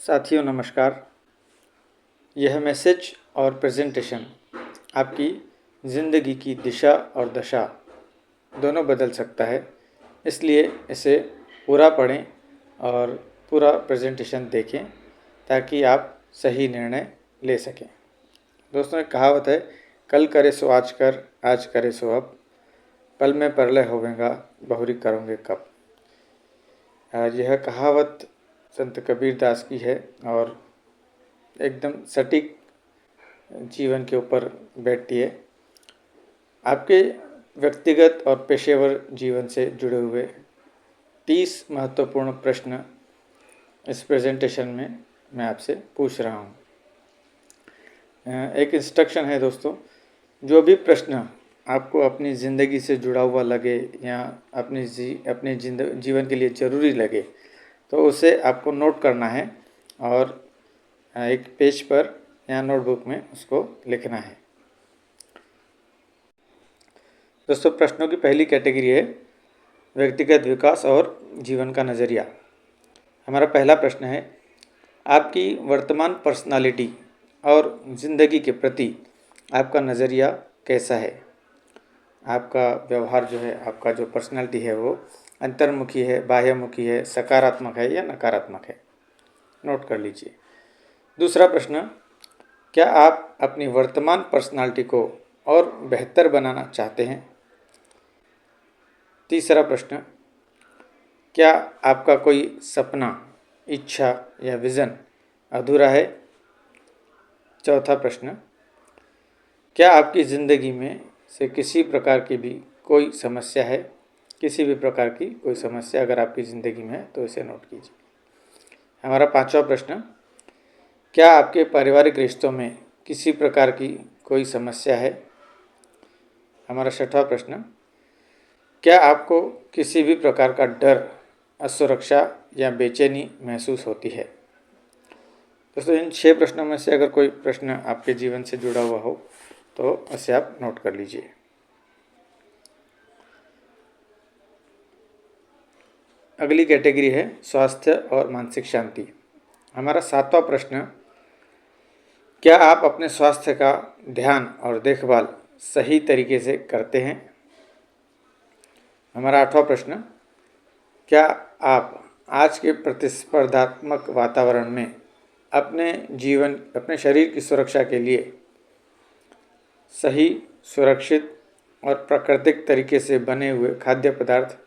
साथियों नमस्कार। यह मैसेज और प्रेजेंटेशन आपकी ज़िंदगी की दिशा और दशा दोनों बदल सकता है, इसलिए इसे पूरा पढ़ें और पूरा प्रेजेंटेशन देखें ताकि आप सही निर्णय ले सकें। दोस्तों, एक कहावत है, कल करे सो आज करे सो अब, पल में परलय होवेगा बहुरी करोगे कब। यह कहावत संत कबीर दास की है और एकदम सटीक जीवन के ऊपर बैठती है। आपके व्यक्तिगत और पेशेवर जीवन से जुड़े हुए 30 महत्वपूर्ण प्रश्न इस प्रेजेंटेशन में मैं आपसे पूछ रहा हूँ। एक इंस्ट्रक्शन है दोस्तों, जो भी प्रश्न आपको अपनी ज़िंदगी से जुड़ा हुआ लगे या अपने जीवन के लिए ज़रूरी लगे तो उसे आपको नोट करना है और एक पेज पर या नोटबुक में उसको लिखना है। दोस्तों, प्रश्नों की पहली कैटेगरी है व्यक्तिगत विकास और जीवन का नज़रिया। हमारा पहला प्रश्न है, आपकी वर्तमान पर्सनालिटी और ज़िंदगी के प्रति आपका नज़रिया कैसा है। आपका व्यवहार जो है, आपका जो पर्सनालिटी है वो अंतर्मुखी है, बाह्यमुखी है, सकारात्मक है या नकारात्मक है, नोट कर लीजिए। दूसरा प्रश्न, क्या आप अपनी वर्तमान पर्सनालिटी को और बेहतर बनाना चाहते हैं। तीसरा प्रश्न, क्या आपका कोई सपना, इच्छा या विज़न अधूरा है। चौथा प्रश्न, क्या आपकी ज़िंदगी में से किसी प्रकार की भी कोई समस्या है। किसी भी प्रकार की कोई समस्या अगर आपकी ज़िंदगी में है तो इसे नोट कीजिए। हमारा पांचवा प्रश्न, क्या आपके पारिवारिक रिश्तों में किसी प्रकार की कोई समस्या है। हमारा छठवां प्रश्न, क्या आपको किसी भी प्रकार का डर, असुरक्षा या बेचैनी महसूस होती है। दोस्तों, इन 6 प्रश्नों में से अगर कोई प्रश्न आपके जीवन से जुड़ा हुआ हो तो इसे आप नोट कर लीजिए। अगली कैटेगरी है स्वास्थ्य और मानसिक शांति। हमारा 7वां प्रश्न, क्या आप अपने स्वास्थ्य का ध्यान और देखभाल सही तरीके से करते हैं। हमारा 8वां प्रश्न, क्या आप आज के प्रतिस्पर्धात्मक वातावरण में अपने शरीर की सुरक्षा के लिए सही, सुरक्षित और प्राकृतिक तरीके से बने हुए खाद्य पदार्थ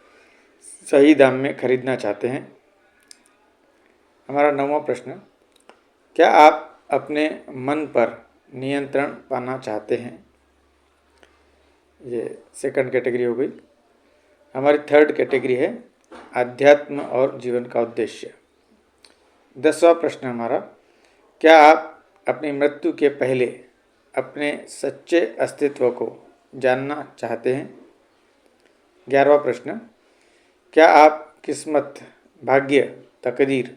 सही दाम में खरीदना चाहते हैं। हमारा 9वां प्रश्न, क्या आप अपने मन पर नियंत्रण पाना चाहते हैं। ये सेकंड कैटेगरी हो गई। हमारी थर्ड कैटेगरी है आध्यात्म और जीवन का उद्देश्य। 10वां प्रश्न हमारा, क्या आप अपनी मृत्यु के पहले अपने सच्चे अस्तित्व को जानना चाहते हैं। 11वां प्रश्न, क्या आप किस्मत, भाग्य, तकदीर,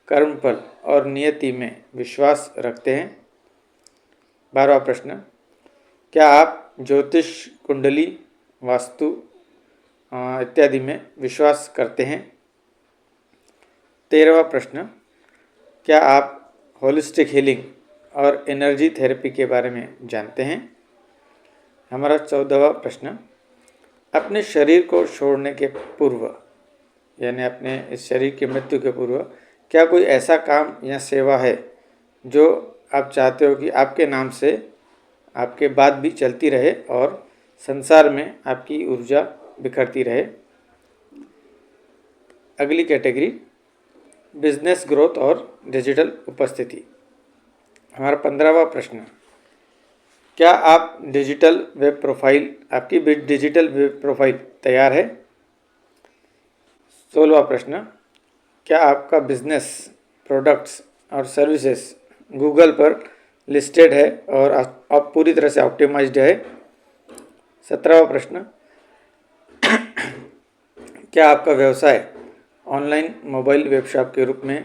कर्मफल और नियति में विश्वास रखते हैं। 12वां प्रश्न, क्या आप ज्योतिष, कुंडली, वास्तु इत्यादि में विश्वास करते हैं। 13वां प्रश्न, क्या आप होलिस्टिक हीलिंग और एनर्जी थेरेपी के बारे में जानते हैं। हमारा 14वां प्रश्न, अपने शरीर को छोड़ने के पूर्व यानी अपने इस शरीर की मृत्यु के पूर्व क्या कोई ऐसा काम या सेवा है जो आप चाहते हो कि आपके नाम से आपके बाद भी चलती रहे और संसार में आपकी ऊर्जा बिखरती रहे। अगली कैटेगरी बिजनेस ग्रोथ और डिजिटल उपस्थिति। हमारा 15वां प्रश्न, क्या आप आपकी डिजिटल वेब प्रोफाइल तैयार है। 16वां प्रश्न, क्या आपका बिजनेस, प्रोडक्ट्स और सर्विसेज गूगल पर लिस्टेड है और अब पूरी तरह से ऑप्टिमाइज्ड है। 17वां प्रश्न, क्या आपका व्यवसाय ऑनलाइन मोबाइल वेब शॉप के रूप में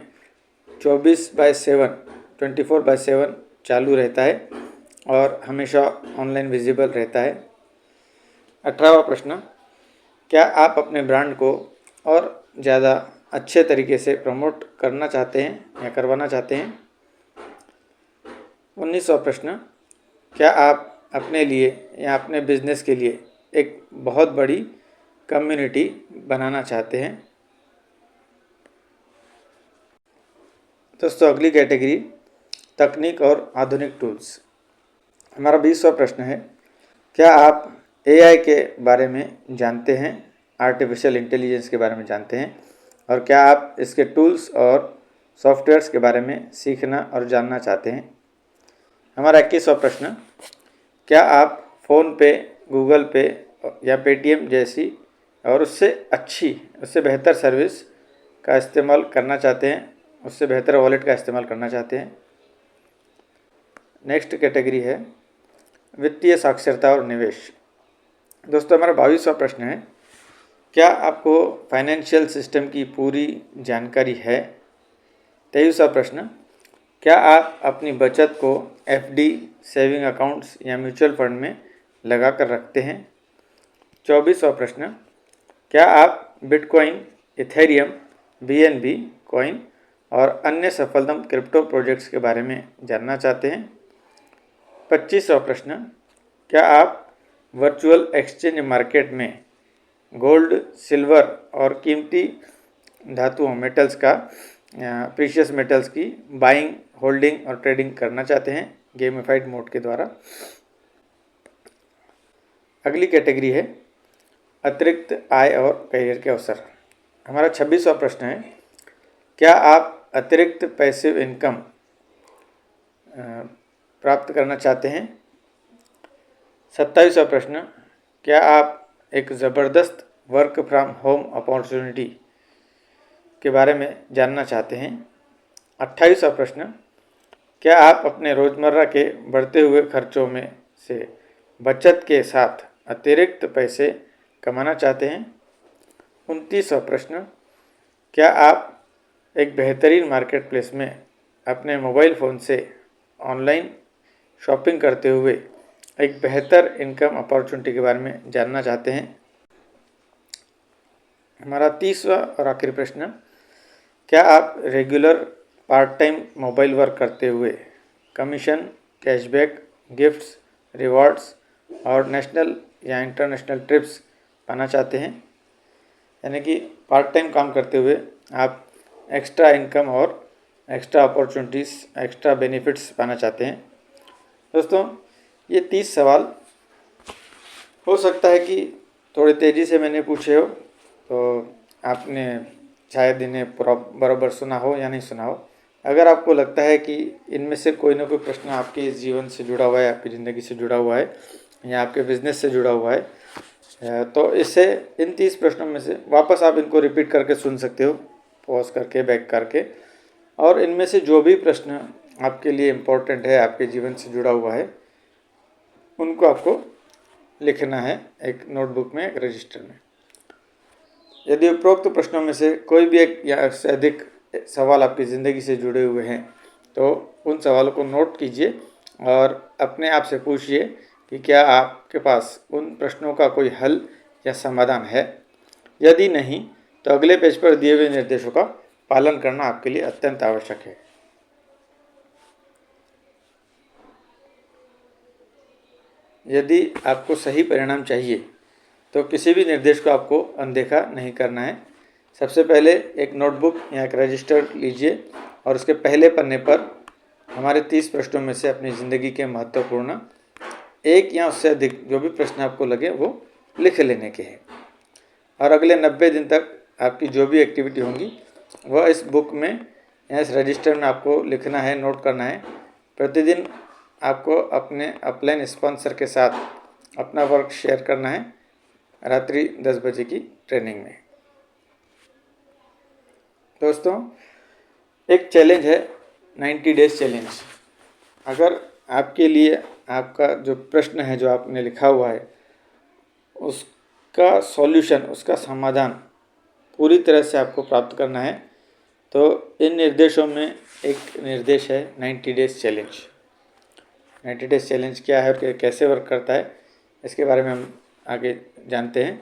24/7 चालू रहता है और हमेशा ऑनलाइन विजिबल रहता है। 18वां प्रश्न, क्या आप अपने ब्रांड को और ज़्यादा अच्छे तरीके से प्रमोट करना चाहते हैं या करवाना चाहते हैं। 19वां प्रश्न, क्या आप अपने लिए या अपने बिजनेस के लिए एक बहुत बड़ी कम्युनिटी बनाना चाहते हैं। दोस्तों अगली कैटेगरी तकनीक और आधुनिक टूल्स। हमारा 20वां प्रश्न है, क्या आप एआई के बारे में जानते हैं, आर्टिफिशियल इंटेलिजेंस के बारे में जानते हैं, और क्या आप इसके टूल्स और सॉफ्टवेयर्स के बारे में सीखना और जानना चाहते हैं। हमारा 21वां प्रश्न, क्या आप फ़ोनपे, गूगल पे या पेटीएम जैसी और उससे बेहतर सर्विस का इस्तेमाल करना चाहते हैं, उससे बेहतर वॉलेट का इस्तेमाल करना चाहते हैं। नेक्स्ट कैटेगरी है वित्तीय साक्षरता और निवेश। दोस्तों हमारा 22वां प्रश्न है, क्या आपको फाइनेंशियल सिस्टम की पूरी जानकारी है। 23वां प्रश्न, क्या आप अपनी बचत को एफडी, सेविंग अकाउंट्स या म्यूचुअल फंड में लगा कर रखते हैं। 24वां प्रश्न, क्या आप बिटकॉइन, इथेरियम, बीएनबी कॉइन और अन्य सफलतम क्रिप्टो प्रोजेक्ट्स के बारे में जानना चाहते हैं। 25वां प्रश्न, क्या आप वर्चुअल एक्सचेंज मार्केट में गोल्ड, सिल्वर और कीमती धातुओं मेटल्स का प्रीशियस मेटल्स की बाइंग, होल्डिंग और ट्रेडिंग करना चाहते हैं गेमिफाइड मोड के द्वारा। अगली कैटेगरी है अतिरिक्त आय और करियर के अवसर। हमारा 26वां प्रश्न है, क्या आप अतिरिक्त पैसिव इनकम प्राप्त करना चाहते हैं। 27वां प्रश्न, क्या आप एक ज़बरदस्त वर्क फ्रॉम होम अपॉर्चुनिटी के बारे में जानना चाहते हैं। 28वां प्रश्न, क्या आप अपने रोज़मर्रा के बढ़ते हुए खर्चों में से बचत के साथ अतिरिक्त पैसे कमाना चाहते हैं। 29वां प्रश्न, क्या आप एक बेहतरीन मार्केट प्लेस में अपने मोबाइल फ़ोन से ऑनलाइन शॉपिंग करते हुए एक बेहतर इनकम अपॉर्चुनिटी के बारे में जानना चाहते हैं। हमारा 30वां और आखिरी प्रश्न, क्या आप regular part time mobile work करते हुए कमीशन, कैशबैक, गिफ्ट्स, रिवॉर्ड्स और नेशनल या इंटरनेशनल ट्रिप्स पाना चाहते हैं। यानी कि पार्ट टाइम काम करते हुए आप एक्स्ट्रा इनकम और एक्स्ट्रा अपॉर्चुनिटीज़, एक्स्ट्रा बेनिफिट्स पाना चाहते हैं। दोस्तों ये 30 सवाल हो सकता है कि थोड़ी तेज़ी से मैंने पूछे हो, तो आपने शायद इन्हें बराबर सुना हो या नहीं सुना हो। अगर आपको लगता है कि इनमें से कोई ना कोई प्रश्न आपके जीवन से जुड़ा हुआ है, आपकी ज़िंदगी से जुड़ा हुआ है या आपके बिज़नेस से जुड़ा हुआ है, तो इससे इन 30 प्रश्नों में से वापस आप इनको रिपीट करके सुन सकते हो, पॉज करके, बैक करके, और इनमें से जो भी प्रश्न आपके लिए इम्पोर्टेंट है, आपके जीवन से जुड़ा हुआ है, उनको आपको लिखना है एक नोटबुक में, एक रजिस्टर में। यदि उपरोक्त प्रश्नों में से कोई भी एक या उससे अधिक सवाल आपकी ज़िंदगी से जुड़े हुए हैं, तो उन सवालों को नोट कीजिए और अपने आप से पूछिए कि क्या आपके पास उन प्रश्नों का कोई हल या समाधान है। यदि नहीं, तो अगले पेज पर दिए हुए निर्देशों का पालन करना आपके लिए अत्यंत आवश्यक है। यदि आपको सही परिणाम चाहिए तो किसी भी निर्देश को आपको अनदेखा नहीं करना है। सबसे पहले एक नोटबुक या एक रजिस्टर लीजिए और उसके पहले पन्ने पर हमारे 30 प्रश्नों में से अपनी ज़िंदगी के महत्वपूर्ण एक या उससे अधिक जो भी प्रश्न आपको लगे वो लिख लेने के हैं। और अगले 90 दिन तक आपकी जो भी एक्टिविटी होंगी वह इस बुक में या इस रजिस्टर में आपको लिखना है, नोट करना है। प्रतिदिन आपको अपने अपलाइन स्पॉन्सर के साथ अपना वर्क शेयर करना है रात्रि 10 बजे की ट्रेनिंग में। दोस्तों एक चैलेंज है 90 डेज चैलेंज। अगर आपके लिए आपका जो प्रश्न है जो आपने लिखा हुआ है उसका सॉल्यूशन, उसका समाधान पूरी तरह से आपको प्राप्त करना है, तो इन निर्देशों में एक निर्देश है 90 डेज चैलेंज। 90 डेज चैलेंज क्या है और कैसे वर्क करता है, इसके बारे में हम आगे जानते हैं।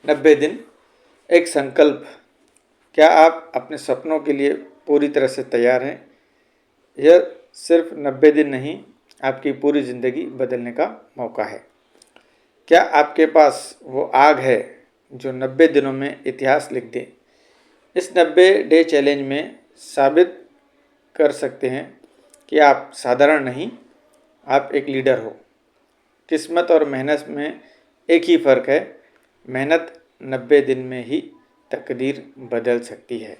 90 दिन एक संकल्प। क्या आप अपने सपनों के लिए पूरी तरह से तैयार हैं। यह सिर्फ 90 दिन नहीं, आपकी पूरी ज़िंदगी बदलने का मौका है। क्या आपके पास वो आग है जो 90 दिनों में इतिहास लिख दे? इस 90 डे चैलेंज में साबित कर सकते हैं कि आप साधारण नहीं, आप एक लीडर हो। किस्मत और मेहनत में एक ही फ़र्क है, मेहनत 90 दिन में ही तकदीर बदल सकती है।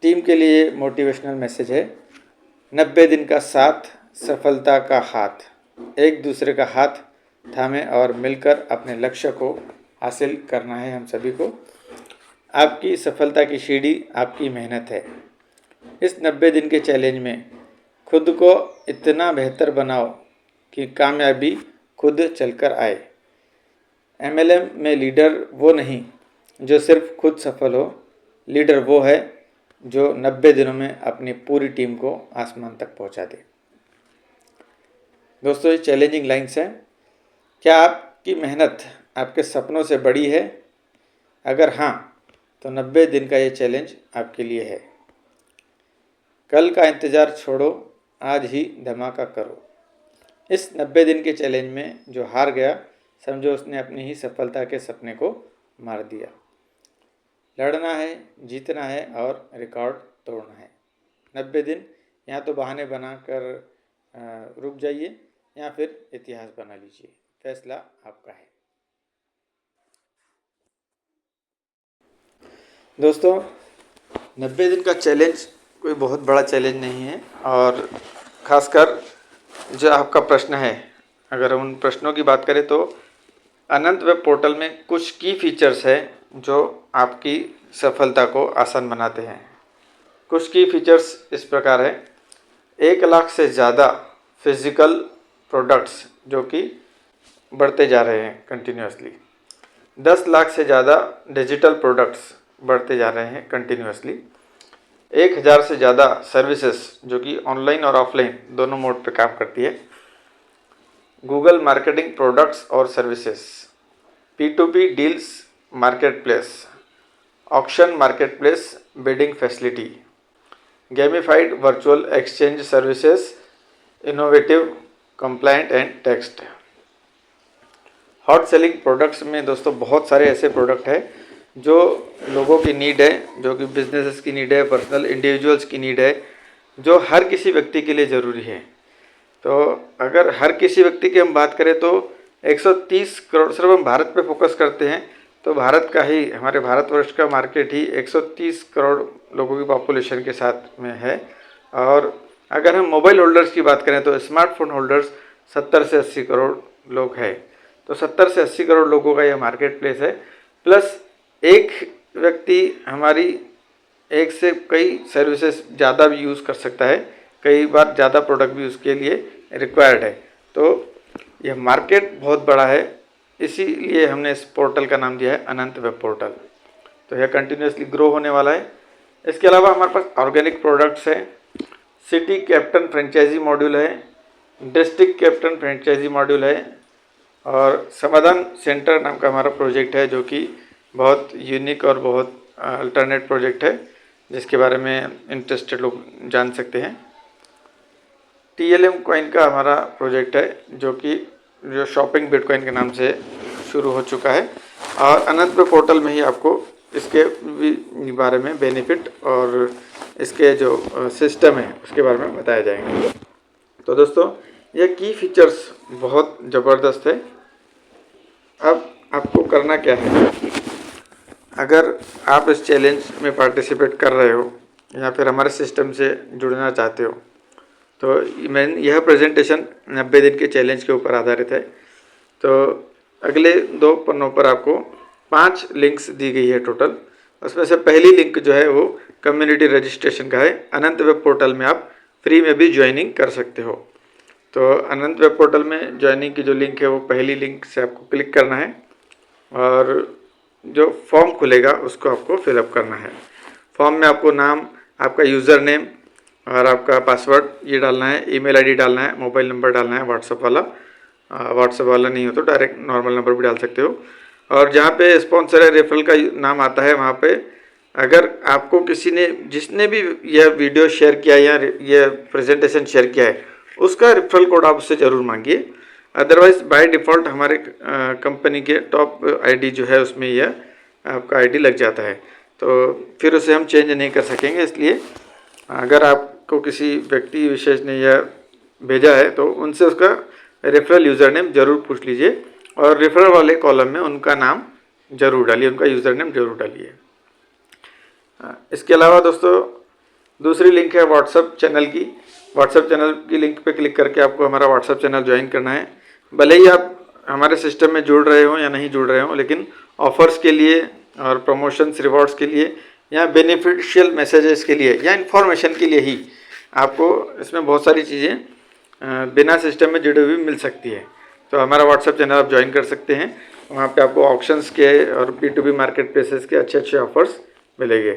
टीम के लिए मोटिवेशनल मैसेज है, 90 दिन का साथ, सफलता का हाथ। एक दूसरे का हाथ थामें और मिलकर अपने लक्ष्य को हासिल करना है हम सभी को। आपकी सफलता की सीढ़ी आपकी मेहनत है। इस 90 दिन के चैलेंज में खुद को इतना बेहतर बनाओ कि कामयाबी खुद चलकर आए। MLM में लीडर वो नहीं जो सिर्फ खुद सफल हो, लीडर वो है जो 90 दिनों में अपनी पूरी टीम को आसमान तक पहुंचा दे। दोस्तों, ये चैलेंजिंग लाइन्स हैं। क्या आपकी मेहनत आपके सपनों से बड़ी है? अगर हाँ, तो 90 दिन का ये चैलेंज आपके लिए है। कल का इंतज़ार छोड़ो, आज ही धमाका करो। इस 90 दिन के चैलेंज में जो हार गया, समझो उसने अपनी ही सफलता के सपने को मार दिया। लड़ना है, जीतना है और रिकॉर्ड तोड़ना है। 90 दिन या तो बहाने बनाकर रुक जाइए या फिर इतिहास बना लीजिए। फैसला आपका है। दोस्तों, 90 दिन का चैलेंज कोई बहुत बड़ा चैलेंज नहीं है, और ख़ासकर जो आपका प्रश्न है, अगर उन प्रश्नों की बात करें तो अनंत वेब पोर्टल में कुछ की फीचर्स हैं जो आपकी सफलता को आसान बनाते हैं। कुछ की फीचर्स इस प्रकार हैं: 1 लाख से ज़्यादा फिज़िकल प्रोडक्ट्स जो कि बढ़ते जा रहे हैं कंटिन्यूसली। 10 लाख से ज़्यादा डिजिटल प्रोडक्ट्स बढ़ते जा रहे हैं कंटिन्यूसली। 1000 से ज़्यादा सर्विसेज जो कि ऑनलाइन और ऑफलाइन दोनों मोड पे काम करती है। गूगल मार्केटिंग प्रोडक्ट्स और services, P2P deals market place, auction market place bidding facility, gamified virtual exchange services, innovative compliant and text. Hot selling products में दोस्तों बहुत सारे ऐसे प्रोडक्ट हैं जो लोगों की नीड है, जो कि बिजनेसेस की नीड है, पर्सनल इंडिविजुअल्स की नीड है, जो हर किसी व्यक्ति के लिए ज़रूरी है। तो अगर हर किसी व्यक्ति की हम बात करें तो 130 करोड़, सिर्फ हम भारत पे फोकस करते हैं तो भारत का ही, हमारे भारतवर्ष का मार्केट ही 130 करोड़ लोगों की पॉपुलेशन के साथ में है। और अगर हम मोबाइल होल्डर्स की बात करें तो स्मार्टफोन होल्डर्स 70 से 80 करोड़ लोग हैं। तो 70 से 80 करोड़ लोगों का यह मार्केट प्लेस है। प्लस एक व्यक्ति हमारी एक से कई सर्विसेज ज़्यादा भी यूज़ कर सकता है, कई बार ज़्यादा प्रोडक्ट भी उसके लिए रिक्वायर्ड है। तो यह मार्केट बहुत बड़ा है, इसीलिए हमने इस पोर्टल का नाम दिया है अनंत वेब पोर्टल। तो यह कंटिन्यूसली ग्रो होने वाला है। इसके अलावा हमारे पास ऑर्गेनिक प्रोडक्ट्स हैं, सिटी कैप्टन फ्रेंचाइजी मॉड्यूल है, डिस्ट्रिक्ट कैप्टन फ्रेंचाइजी मॉड्यूल है, और समाधान सेंटर नाम का हमारा प्रोजेक्ट है जो कि बहुत यूनिक और बहुत अल्टरनेट प्रोजेक्ट है, जिसके बारे में इंटरेस्टेड लोग जान सकते हैं। TLM कॉइन का हमारा प्रोजेक्ट है जो शॉपिंग बिटकॉइन के नाम से शुरू हो चुका है, और अनंत वेब पोर्टल में ही आपको इसके बारे में बेनिफिट और इसके जो सिस्टम है उसके बारे में बताया जाएंगे। तो दोस्तों, ये की फीचर्स बहुत ज़बरदस्त है। अब आपको करना क्या है? अगर आप इस चैलेंज में पार्टिसिपेट कर रहे हो या फिर हमारे सिस्टम से जुड़ना चाहते हो, तो यह प्रेजेंटेशन 90 दिन के चैलेंज के ऊपर आधारित है। तो अगले 2 पन्नों पर आपको 5 लिंक्स दी गई है टोटल। उसमें से पहली लिंक जो है वो कम्युनिटी रजिस्ट्रेशन का है। अनंत वेब पोर्टल में आप फ्री में भी ज्वाइनिंग कर सकते हो। तो अनंत वेब पोर्टल में ज्वाइनिंग की जो लिंक है वो पहली लिंक से आपको क्लिक करना है, और जो फॉर्म खुलेगा उसको आपको फिलअप करना है। फॉर्म में आपको नाम, आपका यूज़र नेम और आपका पासवर्ड ये डालना है, ईमेल आईडी डालना है, मोबाइल नंबर डालना है, व्हाट्सएप वाला नहीं हो तो डायरेक्ट नॉर्मल नंबर भी डाल सकते हो। और जहाँ पे स्पॉन्सर है रेफरल का नाम आता है वहाँ पे अगर आपको किसी ने जिसने भी यह वीडियो शेयर किया या यह प्रेजेंटेशन शेयर किया है उसका रेफरल कोड आप उससे ज़रूर मांगिए। अदरवाइज़ बाय डिफ़ॉल्ट हमारे कंपनी के टॉप आईडी जो है उसमें यह आपका आईडी लग जाता है, तो फिर उसे हम चेंज नहीं कर सकेंगे। इसलिए अगर आपको किसी व्यक्ति विशेष ने यह भेजा है तो उनसे उसका रेफरल यूज़र नेम ज़रूर पूछ लीजिए और रेफरल वाले कॉलम में उनका नाम ज़रूर डालिए, उनका यूज़र नेम ज़रूर डालिए। इसके अलावा दोस्तों दूसरी लिंक है व्हाट्सएप चैनल की। व्हाट्सएप चैनल की लिंक पे क्लिक करके आपको हमारा व्हाट्सएप चैनल ज्वाइन करना है। भले ही आप हमारे सिस्टम में जुड़ रहे हो या नहीं जुड़ रहे हो, लेकिन ऑफ़र्स के लिए और प्रमोशंस रिवॉर्ड्स के लिए या बेनिफिशियल मैसेजेस के लिए या इन्फॉर्मेशन के लिए ही आपको इसमें बहुत सारी चीज़ें बिना सिस्टम में जुड़े हुए मिल सकती है। तो हमारा व्हाट्सएप चैनल आप ज्वाइन कर सकते हैं। वहाँ पे आपको ऑप्शंस के और P2P मार्केट प्लेसेस के अच्छे ऑफ़र्स मिलेंगे।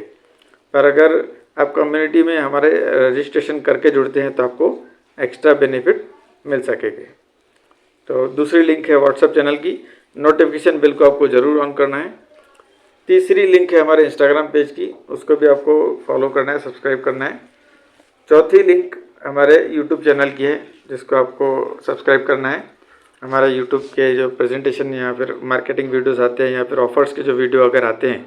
पर अगर आप कम्युनिटी में हमारे रजिस्ट्रेशन करके जुड़ते हैं तो आपको एक्स्ट्रा बेनिफिट मिल सकेंगे। तो दूसरी लिंक है व्हाट्सएप चैनल की, नोटिफिकेशन बिल को आपको ज़रूर ऑन करना है। तीसरी लिंक है हमारे इंस्टाग्राम पेज की, उसको भी आपको फॉलो करना है, सब्सक्राइब करना है। चौथी लिंक हमारे यूट्यूब चैनल की है, जिसको आपको सब्सक्राइब करना है। हमारा यूट्यूब के जो प्रेजेंटेशन या फिर मार्केटिंग वीडियोस आते हैं या फिर ऑफ़र्स के जो वीडियो अगर आते हैं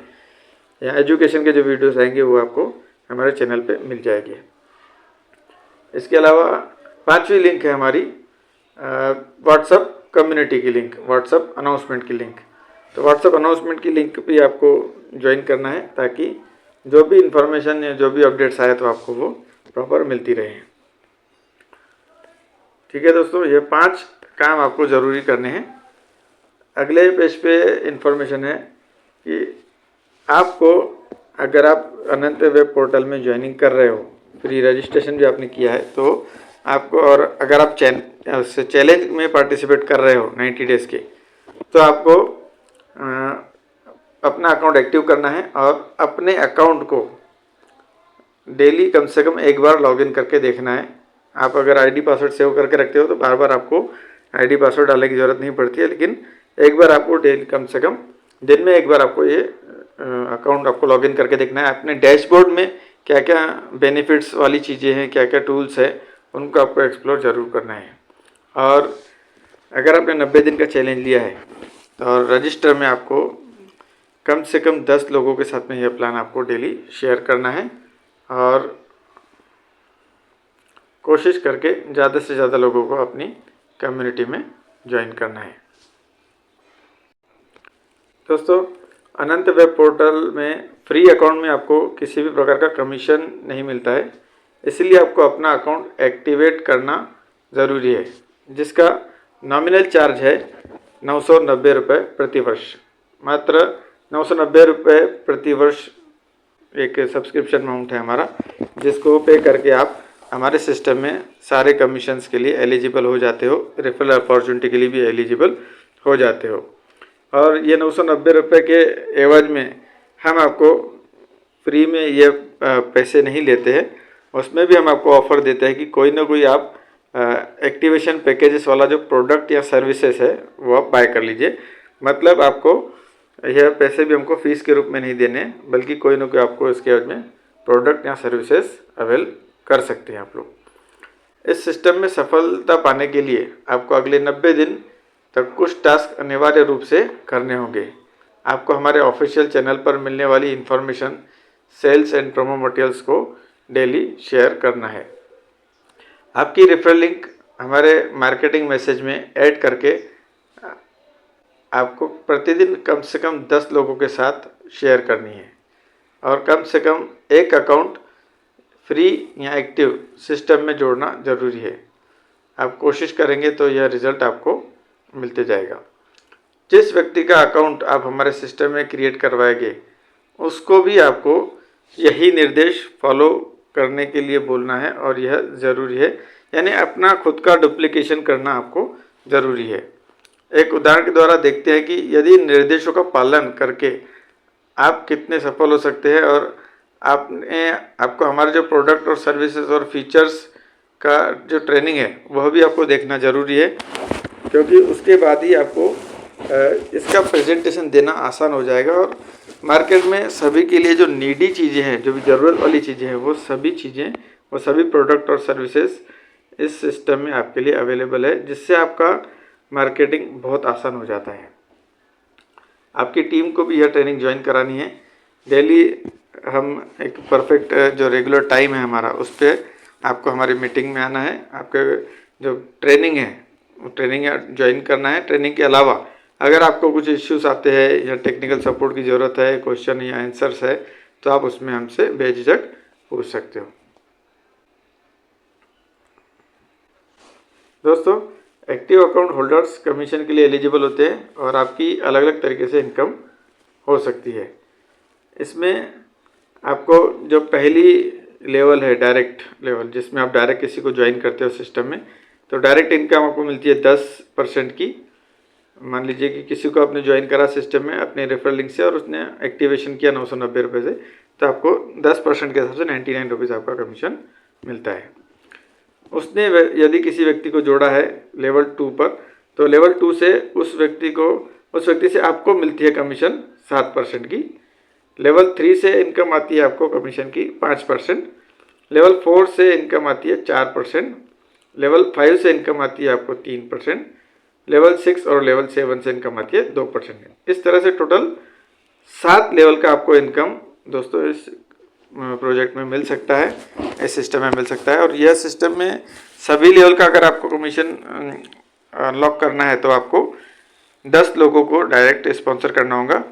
या एजुकेशन के जो वीडियोस आएंगे वो आपको हमारे चैनल पे मिल जाएगी। इसके अलावा पांचवी लिंक है हमारी व्हाट्सएप कम्युनिटी की लिंक, व्हाट्सएप अनाउंसमेंट की लिंक। तो व्हाट्सएप अनाउंसमेंट की लिंक भी आपको ज्वाइन करना है ताकि जो भी इंफॉर्मेशन या जो भी अपडेट्स आए तो आपको वो प्रॉपर मिलती रहे। ठीक है दोस्तों, ये 5 काम आपको ज़रूरी करने हैं। अगले पेज पे इंफॉर्मेशन है कि आपको अगर आप अनंत वेब पोर्टल में ज्वाइनिंग कर रहे हो, फ्री रजिस्ट्रेशन भी आपने किया है, तो आपको, और अगर आप चैलेंज में पार्टिसिपेट कर रहे हो 90 डेज़ के, तो आपको अपना अकाउंट एक्टिव करना है और अपने अकाउंट को डेली कम से कम एक बार लॉगिन करके देखना है। आप अगर आईडी पासवर्ड सेव करके रखते हो तो बार बार आपको आईडी पासवर्ड डालने की ज़रूरत नहीं पड़ती है, लेकिन एक बार आपको डेली कम से कम दिन में एक बार आपको ये अकाउंट आपको लॉगिन करके देखना है। अपने डैशबोर्ड में क्या क्या बेनिफिट्स वाली चीज़ें हैं, क्या क्या टूल्स है, उनको आपको एक्सप्लोर ज़रूर करना है। और अगर आपने 90 दिन का चैलेंज लिया है तो रजिस्टर में आपको कम से कम 10 लोगों के साथ में यह प्लान आपको डेली शेयर करना है और कोशिश करके ज़्यादा से ज़्यादा लोगों को अपनी कम्युनिटी में ज्वाइन करना है। दोस्तों, अनंत वेब पोर्टल में फ्री अकाउंट में आपको किसी भी प्रकार का कमीशन नहीं मिलता है, इसलिए आपको अपना अकाउंट एक्टिवेट करना ज़रूरी है, जिसका नॉमिनल चार्ज है 990 रुपये प्रति वर्ष। मात्र 990 रुपये प्रति वर्ष एक सब्सक्रिप्शन अमाउंट है हमारा, जिसको पे करके आप हमारे सिस्टम में सारे कमीशंस के लिए एलिजिबल हो जाते हो, रेफरल अपॉर्चुनिटी के लिए भी एलिजिबल हो जाते हो। और ये 990 रुपये के एवज में हम आपको फ्री में ये पैसे नहीं लेते हैं, उसमें भी हम आपको ऑफ़र देते हैं कि कोई ना कोई आप एक्टिवेशन पैकेजेस वाला जो प्रोडक्ट या सर्विसेज है वो आप बाय कर लीजिए। मतलब आपको यह पैसे भी हमको फ़ीस के रूप में नहीं देने, बल्कि कोई ना कोई आपको इसके एवज में प्रोडक्ट या सर्विसेज अवेल कर सकते हैं आप लोग। इस सिस्टम में सफलता पाने के लिए आपको अगले 90 दिन तक कुछ टास्क अनिवार्य रूप से करने होंगे। आपको हमारे ऑफिशियल चैनल पर मिलने वाली information, sales and promo materials को डेली शेयर करना है। आपकी रेफरल लिंक हमारे मार्केटिंग मैसेज में ऐड करके आपको प्रतिदिन कम से कम 10 लोगों के साथ शेयर करनी है और कम से कम एक अकाउंट फ्री या एक्टिव सिस्टम में जोड़ना ज़रूरी है। आप कोशिश करेंगे तो यह रिज़ल्ट आपको मिलते जाएगा। जिस व्यक्ति का अकाउंट आप हमारे सिस्टम में क्रिएट करवाएंगे उसको भी आपको यही निर्देश फॉलो करने के लिए बोलना है और यह ज़रूरी है, यानी अपना खुद का डुप्लीकेशन करना आपको ज़रूरी है। एक उदाहरण के द्वारा देखते हैं कि यदि निर्देशों का पालन करके आप कितने सफल हो सकते हैं और आपको हमारे जो प्रोडक्ट और सर्विसेज और फीचर्स का जो ट्रेनिंग है वह भी आपको देखना ज़रूरी है, क्योंकि उसके बाद ही आपको इसका प्रेजेंटेशन देना आसान हो जाएगा और मार्केट में सभी के लिए जो नीडी चीज़ें हैं, जो भी ज़रूरत वाली चीज़ें हैं, वो सभी चीज़ें, वो सभी प्रोडक्ट और सर्विसेज इस सिस्टम में आपके लिए अवेलेबल है, जिससे आपका मार्केटिंग बहुत आसान हो जाता है। आपकी टीम को भी यह ट्रेनिंग ज्वाइन करानी है। डेली हम एक परफेक्ट जो रेगुलर टाइम है हमारा, उस पर आपको हमारी मीटिंग में आना है। आपके जो ट्रेनिंग है वो ट्रेनिंग ज्वाइन करना है। ट्रेनिंग के अलावा अगर आपको कुछ इश्यूज आते हैं या टेक्निकल सपोर्ट की ज़रूरत है, क्वेश्चन या आंसर्स है, तो आप उसमें हमसे बेझिझक पूछ सकते हो। दोस्तों, एक्टिव अकाउंट होल्डर्स कमीशन के लिए एलिजिबल होते हैं और आपकी अलग अलग तरीके से इनकम हो सकती है। इसमें आपको जो पहली लेवल है, डायरेक्ट लेवल, जिसमें आप डायरेक्ट किसी को ज्वाइन करते हो सिस्टम में, तो डायरेक्ट इनकम आपको मिलती है 10% की। मान लीजिए कि किसी को आपने ज्वाइन करा सिस्टम में अपने रेफरल लिंक से और उसने एक्टिवेशन किया 990 रुपये से, तो आपको 10% के हिसाब से 99 रुपीज़ आपका कमीशन मिलता है। उसने यदि किसी व्यक्ति को जोड़ा है लेवल 2 पर, तो लेवल 2 से उस व्यक्ति से आपको मिलती है कमीशन 7% की। लेवल 3 से इनकम आती है आपको कमीशन की 5%। लेवल 4 से इनकम आती है 4%। लेवल 5 से इनकम आती है आपको 3%। लेवल 6 और लेवल 7 से इनकम आती है 2%। इस तरह से टोटल 7 लेवल का आपको इनकम दोस्तों इस प्रोजेक्ट में मिल सकता है, इस सिस्टम में मिल सकता है। और यह सिस्टम में सभी लेवल का अगर आपको कमीशन अनलॉक करना है तो आपको 10 लोगों को डायरेक्ट स्पॉन्सर करना होगा।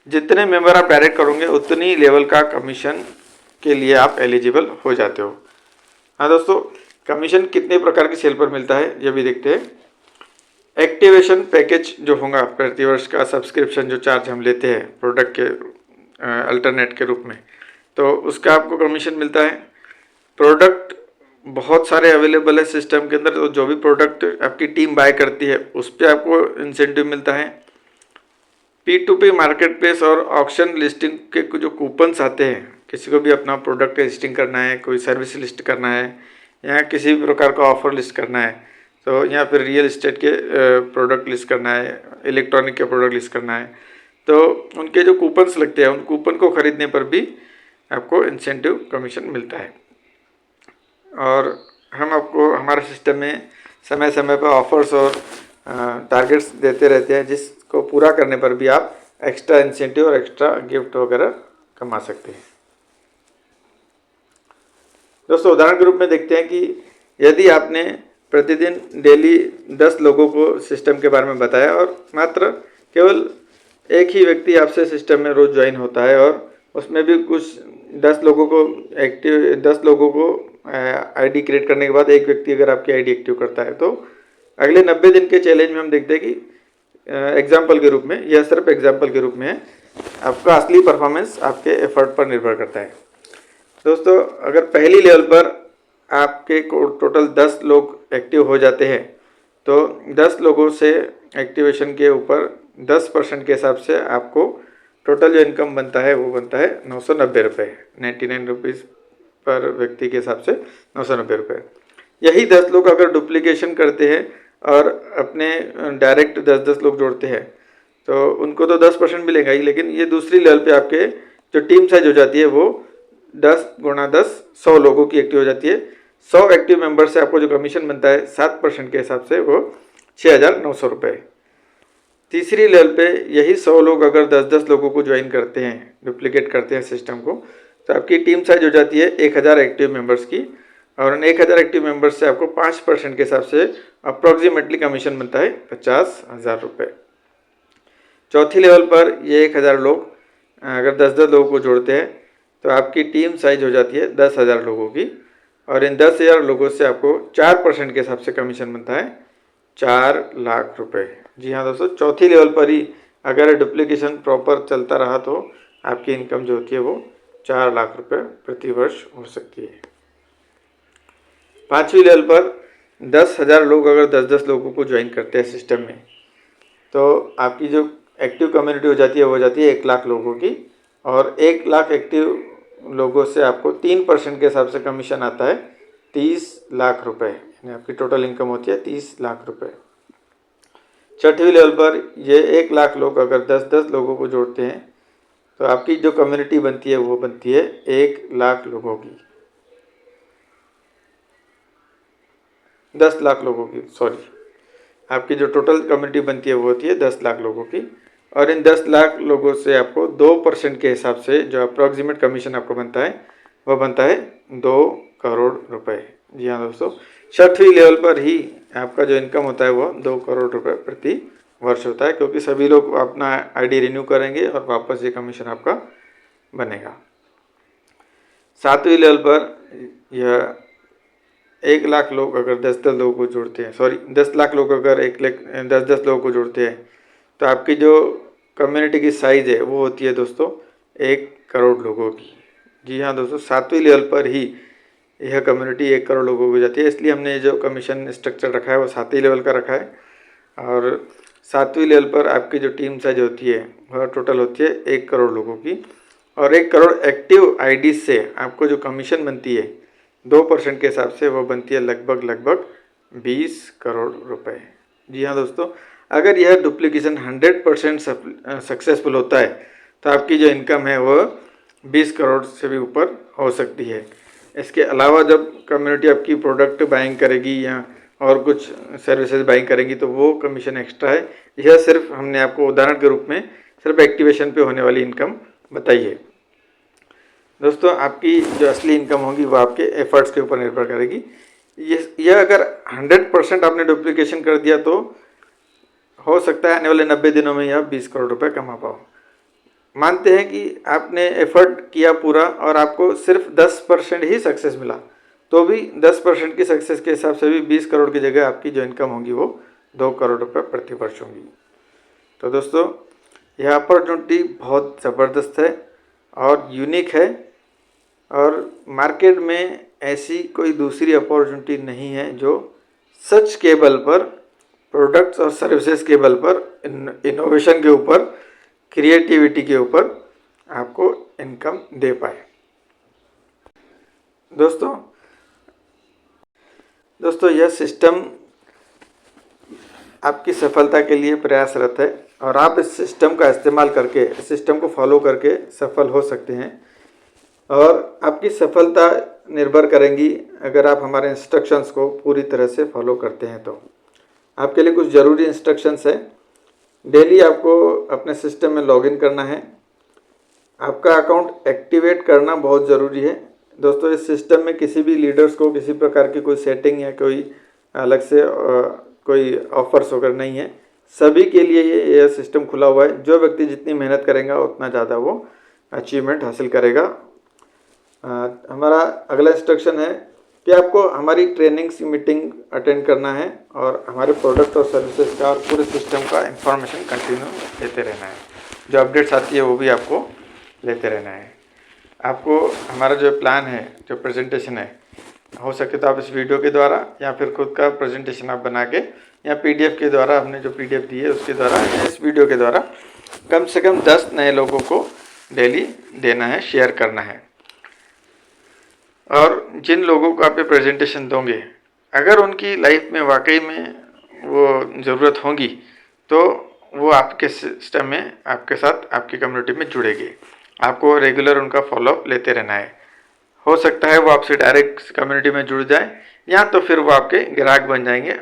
जितने मेंबर आप डायरेक्ट करोगे उतनी लेवल का कमीशन के लिए आप एलिजिबल हो जाते हो। हाँ दोस्तों, कमीशन कितने प्रकार की सेल पर मिलता है ये भी देखते हैं। एक्टिवेशन पैकेज जो होगा, प्रतिवर्ष का सब्सक्रिप्शन जो चार्ज हम लेते हैं प्रोडक्ट के अल्टरनेट के रूप में, तो उसका आपको कमीशन मिलता है। प्रोडक्ट बहुत सारे अवेलेबल है सिस्टम के अंदर, तो जो भी प्रोडक्ट आपकी टीम बाय करती है उस पर आपको इंसेंटिव मिलता है। P2P मार्केट प्लेस और ऑक्शन लिस्टिंग के जो कूपन्स आते हैं, किसी को भी अपना प्रोडक्ट लिस्टिंग करना है, कोई सर्विस लिस्ट करना है, या किसी भी प्रकार का ऑफर लिस्ट करना है, तो या फिर रियल एस्टेट के प्रोडक्ट लिस्ट करना है, इलेक्ट्रॉनिक के प्रोडक्ट लिस्ट करना है, तो उनके जो कूपन्स लगते हैं उन कूपन को खरीदने पर भी आपको इंसेंटिव कमीशन मिलता है। और हम आपको हमारे सिस्टम में समय समय पर ऑफर्स और टारगेट्स देते रहते हैं, जिसको पूरा करने पर भी आप एक्स्ट्रा इंसेंटिव और एक्स्ट्रा गिफ्ट वगैरह कमा सकते हैं। दोस्तों, उदाहरण के रूप में देखते हैं कि यदि आपने प्रतिदिन डेली 10 लोगों को सिस्टम के बारे में बताया और मात्र केवल एक ही व्यक्ति आपसे सिस्टम में रोज़ ज्वाइन होता है, और उसमें भी कुछ 10 लोगों को आईडी क्रिएट करने के बाद एक व्यक्ति अगर आपकी आईडी एक्टिव करता है, तो अगले 90 दिन के चैलेंज में हम देखते हैं कि एग्जाम्पल के रूप में, यह सिर्फ एग्जाम्पल के रूप में है, आपका असली परफॉर्मेंस आपके एफर्ट पर निर्भर करता है। दोस्तों, अगर पहली लेवल पर आपके टोटल 10 लोग एक्टिव हो जाते हैं, तो 10 लोगों से एक्टिवेशन के ऊपर 10% के हिसाब से आपको टोटल जो इनकम बनता है वो बनता है 990 रुपये, 99 रुपीज़ पर व्यक्ति के हिसाब से 990 रुपये। यही 10 लोग अगर डुप्लीकेशन करते हैं और अपने डायरेक्ट 10-10 लोग जोड़ते हैं, तो उनको तो 10% मिलेगा ही, लेकिन ये दूसरी लेवल पे आपके जो टीम साइज हो जाती है वो 10 गुणा 10 100 लोगों की एक्टिव हो जाती है। 100 एक्टिव मेंबर से आपको जो कमीशन बनता है 7% के हिसाब से वो 6,900 रुपये। तीसरी लेवल पे यही 100 लोग अगर 10-10 लोगों को ज्वाइन करते हैं, डुप्लीकेट करते हैं सिस्टम को, तो आपकी टीम साइज हो जाती है 1000 एक्टिव मेंबर्स की, और उन 1000 एक्टिव मेंबर्स से आपको 5% के हिसाब से अप्रॉक्सीमेटली कमीशन बनता है 50,000 रुपये। चौथी लेवल पर ये 1000 लोग अगर 10-10 लोगों को जोड़ते हैं, तो आपकी टीम साइज हो जाती है 10,000 लोगों की, और इन 10,000 लोगों से आपको 4% के हिसाब से कमीशन बनता है 4 लाख रुपए। जी हाँ दोस्तों, चौथी लेवल पर ही अगर डुप्लीकेशन प्रॉपर चलता रहा तो आपकी इनकम जो होती है वो 4 लाख रुपए प्रति वर्ष हो सकती है। पाँचवीं लेवल पर 10,000 लोग अगर 10-10 लोगों को ज्वाइन करते हैं सिस्टम में, तो आपकी जो एक्टिव कम्युनिटी हो जाती है वो हो जाती है 1 लाख लोगों की, और 1 लाख एक्टिव लोगों से आपको 3% के हिसाब से कमीशन आता है 30 लाख रुपए, यानी आपकी टोटल इनकम होती है 30 लाख रुपए। छठवीं लेवल पर ये 1 लाख लोग अगर 10-10 लोगों को जोड़ते हैं, तो आपकी जो कम्युनिटी बनती है वो बनती है 1,00,000 लोगों की, 10 लाख लोगों की, सॉरी, आपकी जो टोटल कम्युनिटी बनती है वो होती है 10 लाख लोगों की। और इन 10 लाख लोगों से आपको 2% के हिसाब से जो अप्रॉक्सीमेट कमीशन आपको बनता है वह बनता है 2 करोड़ रुपए। जी हाँ दोस्तों, 6वीं लेवल पर ही आपका जो इनकम होता है वो 2 करोड़ रुपए प्रति वर्ष होता है, क्योंकि सभी लोग अपना आईडी रिन्यू करेंगे और वापस ये कमीशन आपका बनेगा। 7वीं लेवल पर यह 1,00,000 लोग अगर 10-10 लोगों को जोड़ते हैं, सॉरी 10 लाख लोग अगर 10-10 लोगों को जोड़ते हैं तो आपकी जो कम्युनिटी की साइज़ है वो होती है दोस्तों 1 करोड़ लोगों की। जी हाँ दोस्तों, 7वीं लेवल पर ही यह कम्युनिटी 1 करोड़ लोगों की हो जाती है, इसलिए हमने जो कमीशन स्ट्रक्चर रखा है वो 7वीं लेवल का रखा है। और 7वीं लेवल पर आपकी जो टीम साइज होती है वह टोटल होती है 1 करोड़ लोगों की। और 1 करोड़ एक्टिव आईडी से आपको जो कमीशन बनती है 2% के हिसाब से वो बनती है लगभग 20 करोड़ रुपए। जी हाँ दोस्तों, अगर यह डुप्लीकेशन 100% सक्सेसफुल होता है तो आपकी जो इनकम है वो 20 करोड़ से भी ऊपर हो सकती है। इसके अलावा जब कम्युनिटी आपकी प्रोडक्ट बाइंग करेगी या और कुछ सर्विसेज बाइंग करेंगी तो वो कमीशन एक्स्ट्रा है। यह सिर्फ हमने आपको उदाहरण के रूप में सिर्फ एक्टिवेशन पे होने वाली इनकम बताई है। दोस्तों, आपकी जो असली इनकम होगी वो आपके एफर्ट्स के ऊपर निर्भर करेगी। यह अगर 100% आपने डुप्लीकेशन कर दिया तो हो सकता है आने वाले 90 दिनों में यह 20 करोड़ रुपए कमा पाओ। मानते हैं कि आपने एफर्ट किया पूरा और आपको सिर्फ 10% ही सक्सेस मिला, तो भी 10% की सक्सेस के हिसाब से भी 20 करोड़ की जगह आपकी जो इनकम होगी वो 2 करोड़ रुपए प्रति वर्ष होगी। तो दोस्तों, यह अपॉर्चुनिटी बहुत ज़बरदस्त है और यूनिक है और मार्केट में ऐसी कोई दूसरी अपॉर्चुनिटी नहीं है जो सच केबल पर, प्रोडक्ट्स और सर्विसेज केबल पर, इनोवेशन के ऊपर, क्रिएटिविटी के ऊपर आपको इनकम दे पाए। दोस्तों यह सिस्टम आपकी सफलता के लिए प्रयासरत है और आप इस सिस्टम का इस्तेमाल करके, इस सिस्टम को फॉलो करके सफल हो सकते हैं। और आपकी सफलता निर्भर करेंगी अगर आप हमारे इंस्ट्रक्शंस को पूरी तरह से फॉलो करते हैं। तो आपके लिए कुछ ज़रूरी इंस्ट्रक्शंस है। डेली आपको अपने सिस्टम में लॉगिन करना है, आपका अकाउंट एक्टिवेट करना बहुत ज़रूरी है। दोस्तों, इस सिस्टम में किसी भी लीडर्स को किसी प्रकार की कोई सेटिंग या कोई अलग से कोई ऑफर्स वगैरह नहीं है। सभी के लिए यह सिस्टम खुला हुआ है। जो व्यक्ति जितनी मेहनत करेगा उतना ज़्यादा वो अचीवमेंट हासिल करेगा। हमारा अगला इंस्ट्रक्शन है कि आपको हमारी ट्रेनिंग्स की मीटिंग अटेंड करना है और हमारे प्रोडक्ट और सर्विसेज का और पूरे सिस्टम का इंफॉर्मेशन कंटिन्यू लेते रहना है। जो अपडेट्स आती है वो भी आपको लेते रहना है। आपको हमारा जो प्लान है, जो प्रेजेंटेशन है, हो सके तो आप इस वीडियो के द्वारा या फिर खुद का प्रेजेंटेशन आप बना के या PDF के द्वारा, हमने जो PDF दी है उसके द्वारा या इस वीडियो के द्वारा कम से कम 10 नए लोगों को डेली देना है, शेयर करना है। और जिन लोगों को आप ये प्रेजेंटेशन दोगे, अगर उनकी लाइफ में वाकई में वो ज़रूरत होगी तो वो आपके सिस्टम में, आपके साथ, आपकी कम्युनिटी में जुड़ेगी। आपको रेगुलर उनका फॉलोअप लेते रहना है। हो सकता है वो आपसे डायरेक्ट कम्युनिटी में जुड़ जाए या तो फिर वो आपके ग्राहक बन जाएंगे।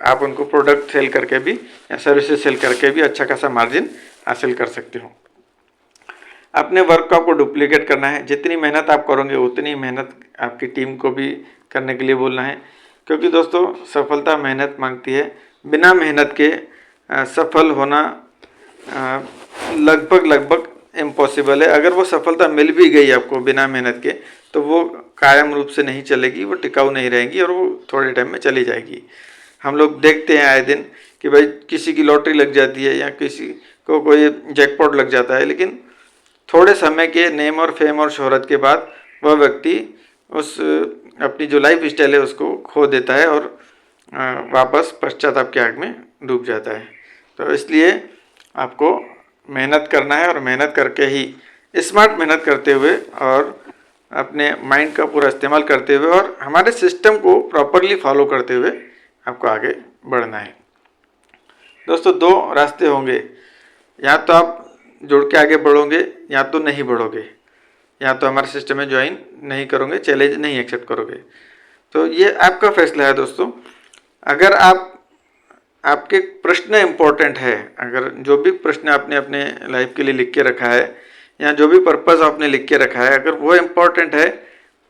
आप उनको प्रोडक्ट सेल करके भी या सर्विसेज सेल करके भी अच्छा खासा मार्जिन हासिल कर सकते हो। अपने वर्क को आपको डुप्लीकेट करना है। जितनी मेहनत आप करोगे उतनी मेहनत आपकी टीम को भी करने के लिए बोलना है, क्योंकि दोस्तों सफलता मेहनत मांगती है। बिना मेहनत के सफल होना लगभग इम्पॉसिबल है। अगर वो सफलता मिल भी गई आपको बिना मेहनत के तो वो कायम रूप से नहीं चलेगी, वो टिकाऊ नहीं रहेगी और वो थोड़े टाइम में चली जाएगी। हम लोग देखते हैं आए दिन कि भाई किसी की लॉटरी लग जाती है या किसी को कोई जैकपॉट लग जाता है, लेकिन थोड़े समय के नेम और फेम और शोहरत के बाद वह व्यक्ति उस अपनी जो लाइफ स्टाइल है उसको खो देता है और वापस पश्चाताप के आग में डूब जाता है। तो इसलिए आपको मेहनत करना है और मेहनत करके ही, स्मार्ट मेहनत करते हुए और अपने माइंड का पूरा इस्तेमाल करते हुए और हमारे सिस्टम को प्रॉपरली फॉलो करते हुए आपको आगे बढ़ना है। दोस्तों, 2 रास्ते होंगे। या तो आप जुड़ के आगे बढ़ोगे या तो नहीं बढ़ोगे, या तो हमारे सिस्टम में ज्वाइन नहीं करोगे, चैलेंज नहीं एक्सेप्ट करोगे। तो ये आपका फैसला है दोस्तों। अगर आपके प्रश्न इम्पोर्टेंट है, अगर जो भी प्रश्न आपने अपने लाइफ के लिए लिख के रखा है या जो भी पर्पज़ आपने लिख के रखा है, अगर वो इम्पोर्टेंट है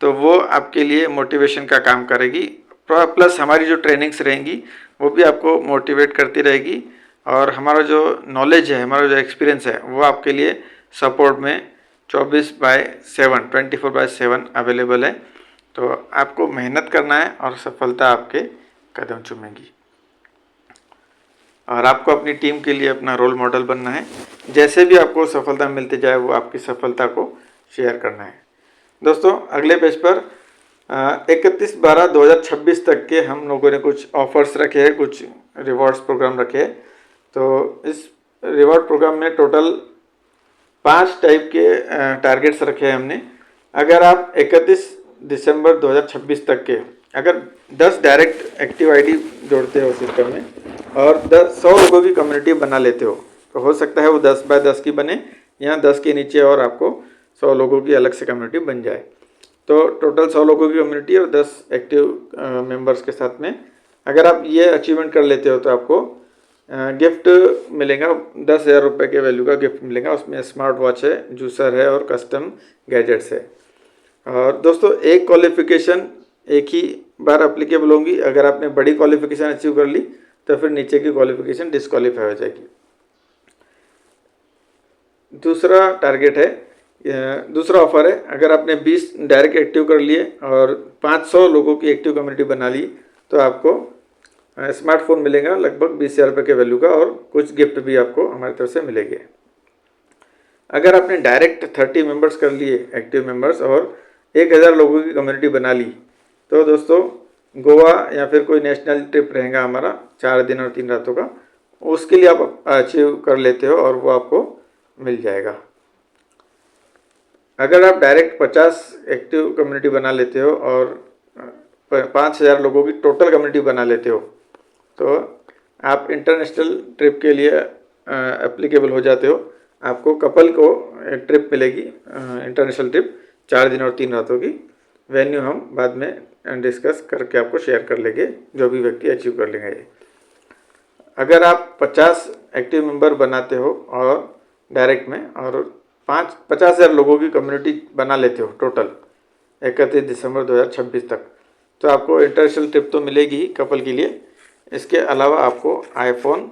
तो वो आपके लिए मोटिवेशन का काम करेगी। प्लस हमारी जो ट्रेनिंग्स रहेंगी वो भी आपको मोटिवेट करती रहेगी, और हमारा जो नॉलेज है, हमारा जो एक्सपीरियंस है, वो आपके लिए सपोर्ट में 24/7 अवेलेबल है। तो आपको मेहनत करना है और सफलता आपके कदम चूमेगी, और आपको अपनी टीम के लिए अपना रोल मॉडल बनना है। जैसे भी आपको सफलता मिलती जाए वो आपकी सफलता को शेयर करना है। दोस्तों अगले पेज पर 31/12/2026 तक के हम लोगों ने कुछ ऑफर्स रखे हैं, कुछ रिवॉर्ड्स प्रोग्राम रखे हैं। तो इस रिवॉर्ड प्रोग्राम में टोटल 5 टाइप के टारगेट्स रखे हैं हमने। अगर आप 31 दिसंबर 2026 तक के अगर 10 डायरेक्ट एक्टिव आईडी जोड़ते हो सिस्टम में और 100 लोगों की कम्युनिटी बना लेते हो, तो हो सकता है वो 10x10 की बने, या 10 के नीचे और आपको 100 लोगों की अलग से कम्युनिटी बन जाए। तो टोटल 100 लोगों की कम्युनिटी और 10 एक्टिव मेंबर्स के साथ में अगर आप ये अचीवमेंट कर लेते हो तो आपको गिफ्ट मिलेगा। 10,000 रुपये के वैल्यू का गिफ्ट मिलेगा। उसमें स्मार्ट वॉच है, जूसर है और कस्टम गैजेट्स है। और दोस्तों एक क्वालिफिकेशन एक ही बार अप्लीकेबल होंगी। अगर आपने बड़ी क्वालिफिकेशन अचीव कर ली तो फिर नीचे की क्वालिफिकेशन डिस्क्वालीफाई हो जाएगी। दूसरा टारगेट है, दूसरा ऑफर है, अगर आपने 20 डायरेक्ट एक्टिव कर लिए और 500 लोगों की एक्टिव कम्युनिटी बना ली तो आपको स्मार्टफोन मिलेगा लगभग 20,000 रुपये के वैल्यू का, और कुछ गिफ्ट भी आपको हमारी तरफ से मिलेंगे। अगर आपने डायरेक्ट 30 मेंबर्स कर लिए एक्टिव मेंबर्स और 1,000 लोगों की कम्युनिटी बना ली, तो दोस्तों गोवा या फिर कोई नेशनल ट्रिप रहेगा हमारा 4 दिन और 3 रातों का, उसके लिए आप अचीव कर लेते हो और वो आपको मिल जाएगा। अगर आप डायरेक्ट 50 एक्टिव कम्युनिटी बना लेते हो और 5,000 लोगों की टोटल कम्युनिटी बना लेते हो तो आप इंटरनेशनल ट्रिप के लिए एप्लीकेबल हो जाते हो। आपको कपल को एक ट्रिप मिलेगी, इंटरनेशनल ट्रिप 4 दिन और 3 रातों की। वेन्यू हम बाद में डिस्कस करके आपको शेयर कर लेंगे, जो भी व्यक्ति अचीव कर लेंगे। अगर आप 50 एक्टिव मेंबर बनाते हो और डायरेक्ट में और 50,000 लोगों की कम्युनिटी बना लेते हो टोटल 31 दिसंबर 2026 तक, तो आपको इंटरनेशनल ट्रिप तो मिलेगी ही कपल के लिए। इसके अलावा आपको आईफोन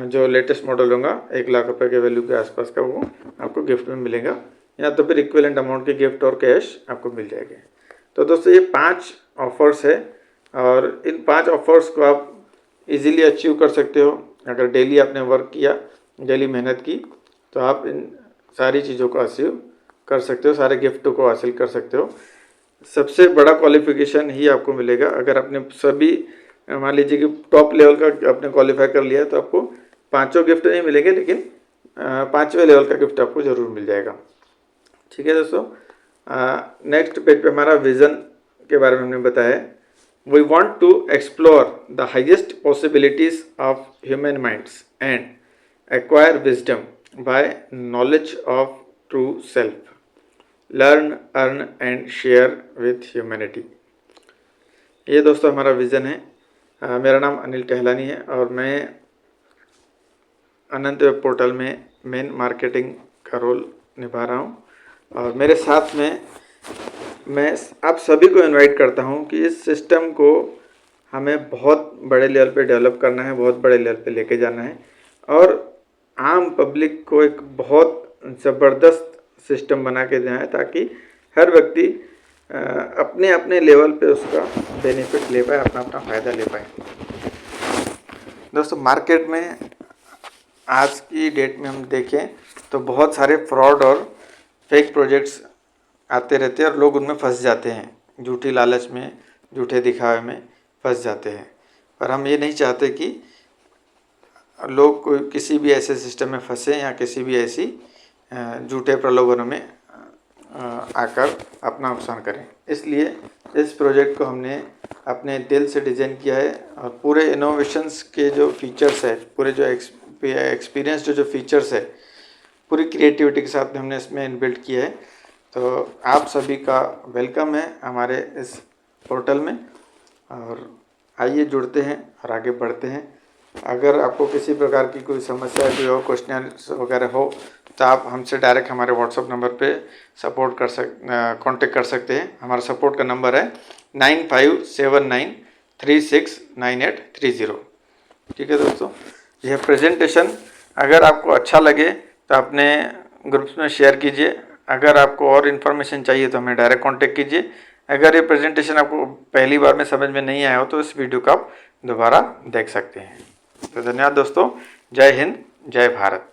जो लेटेस्ट मॉडल होगा 1 लाख रुपए के वैल्यू के आसपास का, वो आपको गिफ्ट में मिलेगा, या तो फिर इक्विवेलेंट अमाउंट के गिफ्ट और कैश आपको मिल जाएंगे। तो दोस्तों ये 5 ऑफर्स है और इन 5 ऑफर्स को आप इजीली अचीव कर सकते हो। अगर डेली आपने वर्क किया, डेली मेहनत की, तो आप इन सारी चीज़ों को अचीव कर सकते हो, सारे गिफ्ट को हासिल कर सकते हो। सबसे बड़ा क्वालिफिकेशन ही आपको मिलेगा। अगर आपने सभी मान लीजिए कि टॉप लेवल का आपने क्वालिफाई कर लिया तो आपको 5 गिफ्ट नहीं मिलेंगे, लेकिन 5वें लेवल का गिफ्ट आपको ज़रूर मिल जाएगा। ठीक है दोस्तों, नेक्स्ट पेज पे हमारा विज़न के बारे में हमने बताया। We want to explore the highest possibilities of human minds and acquire wisdom by knowledge of true self, learn, earn and share with humanity. ये दोस्तों हमारा विज़न है। मेरा नाम अनिल टहलानी है और मैं अनंत वेब पोर्टल में मेन मार्केटिंग का रोल निभा रहा हूँ। और मेरे साथ में मैं आप सभी को इनवाइट करता हूँ कि इस सिस्टम को हमें बहुत बड़े लेवल पे डेवलप करना है, बहुत बड़े लेवल पे लेके जाना है और आम पब्लिक को एक बहुत ज़बरदस्त सिस्टम बना के देना है, ताकि हर व्यक्ति अपने अपने लेवल पे उसका बेनिफिट ले पाए, अपना अपना फ़ायदा ले पाए। दोस्तों मार्केट में आज की डेट में हम देखें तो बहुत सारे फ्रॉड और फेक प्रोजेक्ट्स आते रहते हैं और लोग उनमें फंस जाते हैं, झूठी लालच में, झूठे दिखावे में फंस जाते हैं। पर हम ये नहीं चाहते कि लोग कोई किसी भी ऐसे सिस्टम में फंसे या किसी भी ऐसी झूठे प्रलोभनों में आकर अपना नुकसान करें। इसलिए इस प्रोजेक्ट को हमने अपने दिल से डिज़ाइन किया है और पूरे इनोवेशंस के जो फीचर्स है, पूरे जो एक्सपीरियंस जो फीचर्स है, पूरी क्रिएटिविटी के साथ हमने इसमें इनबिल्ट किया है। तो आप सभी का वेलकम है हमारे इस पोर्टल में, और आइए जुड़ते हैं और आगे बढ़ते हैं। अगर आपको किसी प्रकार की कोई समस्या कोई हो, क्वेश्चन वगैरह हो, तो आप हमसे डायरेक्ट हमारे व्हाट्सएप नंबर पे कांटेक्ट कर सकते हैं। हमारा सपोर्ट का नंबर है 9579369830। ठीक है दोस्तों, यह प्रेजेंटेशन अगर आपको अच्छा लगे तो अपने ग्रुप्स में शेयर कीजिए। अगर आपको और इन्फॉर्मेशन चाहिए तो हमें डायरेक्ट कांटेक्ट कीजिए। अगर ये प्रेजेंटेशन आपको पहली बार में समझ में नहीं आया हो तो इस वीडियो को आप दोबारा देख सकते हैं। तो धन्यवाद दोस्तों, जय हिंद, जय भारत।